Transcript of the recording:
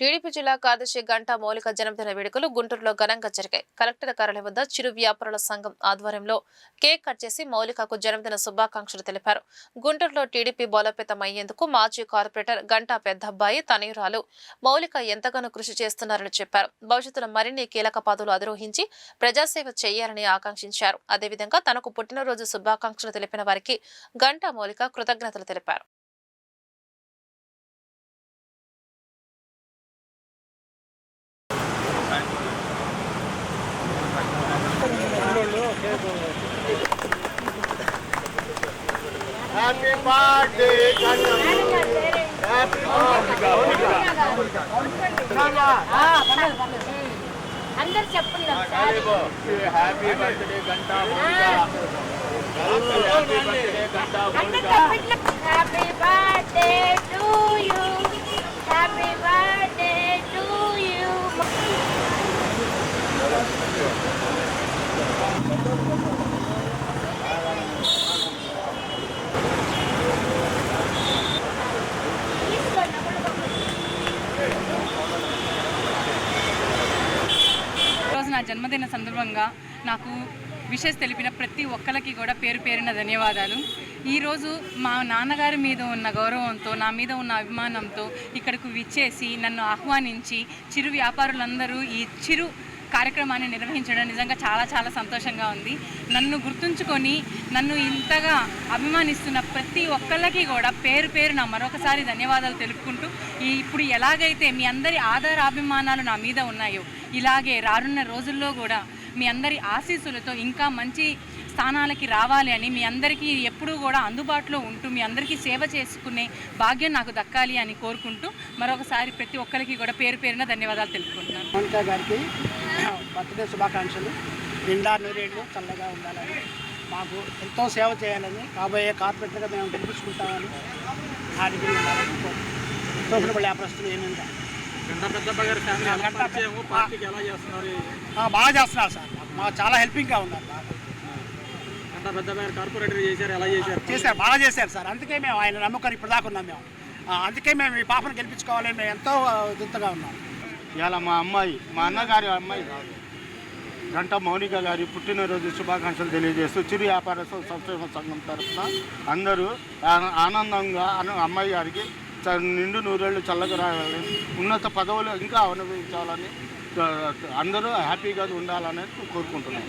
TDP జిల్లా కార్యదర్శి గంటా మౌలిక జన్మదిన వేడుకలు గుంటూరులో ఘనంగా జరిగాయి. కలెక్టర్ కార్యాలయం వద్ద చిరు వ్యాపారుల సంఘం ఆధ్వర్యంలో కేక్ కట్ చేసి మౌలికకు జన్మదిన శుభాకాంక్షలు తెలిపారు. గుంటూరులో టీడీపీ బలోపేతం అయ్యేందుకు మాజీ కార్పొరేటర్ గంటా పెద్దబ్బాయి తనయురాలు మౌలిక ఎంతగానో కృషి చేస్తున్నారని చెప్పారు. భవిష్యత్తులో మరిన్ని కీలక పదవులు అధిరోహించి ప్రజాసేవ చేయాలని ఆకాంక్షించారు. అదేవిధంగా తనకు పుట్టినరోజు శుభాకాంక్షలు తెలిపిన వారికి గంటా మౌలిక కృతజ్ఞతలు తెలిపారు. Happy birthday, Ganu. Happy birthday. అందరూ చెప్పండి. Happy birthday, Ganta Monica. Happy birthday, Ganta Monica. Happy birthday to you. Happy birthday to you. నా జన్మదిన సందర్భంగా నాకు విషెస్ తెలిపిన ప్రతి ఒక్కరికి కూడా పేరు పేరున ధన్యవాదాలు. ఈరోజు మా నాన్నగారి మీద ఉన్న గౌరవంతో, నా మీద ఉన్న అభిమానంతో ఇక్కడకు విచ్చేసి నన్ను ఆహ్వానించి చిరు వ్యాపారులందరూ ఈ చిరు కార్యక్రమాన్ని నిర్వహించడం నిజంగా చాలా చాలా సంతోషంగా ఉంది. నన్ను గుర్తుంచుకొని నన్ను ఇంతగా అభిమానిస్తున్న ప్రతి ఒక్కళ్ళకి కూడా పేరు పేరున మరొకసారి ధన్యవాదాలు తెలుపుకుంటూ, ఇప్పుడు ఎలాగైతే మీ అందరి ఆదరాభిమానాలు నా మీద ఉన్నాయో ఇలాగే రానున్న రోజుల్లో కూడా మీ అందరి ఆశీస్సులతో ఇంకా మంచి స్థానాలకి రావాలి అని, మీ అందరికీ ఎప్పుడూ కూడా అందుబాటులో ఉంటూ మీ అందరికీ సేవ చేసుకునే భాగ్యం నాకు దక్కాలి అని కోరుకుంటూ మరొకసారి ప్రతి ఒక్కరికి కూడా పేరు పేరున ధన్యవాదాలు తెలుపుకుంటున్నాను. మౌనిక గారికి బర్త్డే శుభాకాంక్షలు. నిండా నూరేళ్ళు చల్లగా ఉండాలని, మాకు ఎంతో సేవ చేయాలని, కాబోయే కార్పొరేటర్గా మేము గెలిపించుకుంటామని ఆడికి తోపుడు వ్యాపారస్తులు ఏమైందా బాగా చేస్తున్నారు సార్. మాకు చాలా హెల్పింగ్గా ఉన్నారు. చేశారు, బాగా చేశారు సార్. అందుకే మేము ఆయన నమ్మకాన్ని ఇప్పుడు దాకా ఉన్నాం. మేము అందుకే మేము ఈ పాపను గెలిపించుకోవాలని మేము ఎంతో దింతగా ఉన్నాం. ఇవాళ మా అమ్మాయి, మా అన్నగారి అమ్మాయి గంటా మౌనిక గారి పుట్టినరోజు శుభాకాంక్షలు తెలియజేస్తూ చిరు వ్యాపార సంక్షేమ సంఘం తరఫున అందరూ ఆనందంగా అమ్మాయి గారికి నిండు నూరేళ్ళు చల్లగా రావాలని, ఉన్నత పదవులు ఇంకా అనుభవించాలని, అందరూ హ్యాపీగా ఉండాలని కోరుకుంటున్నాం.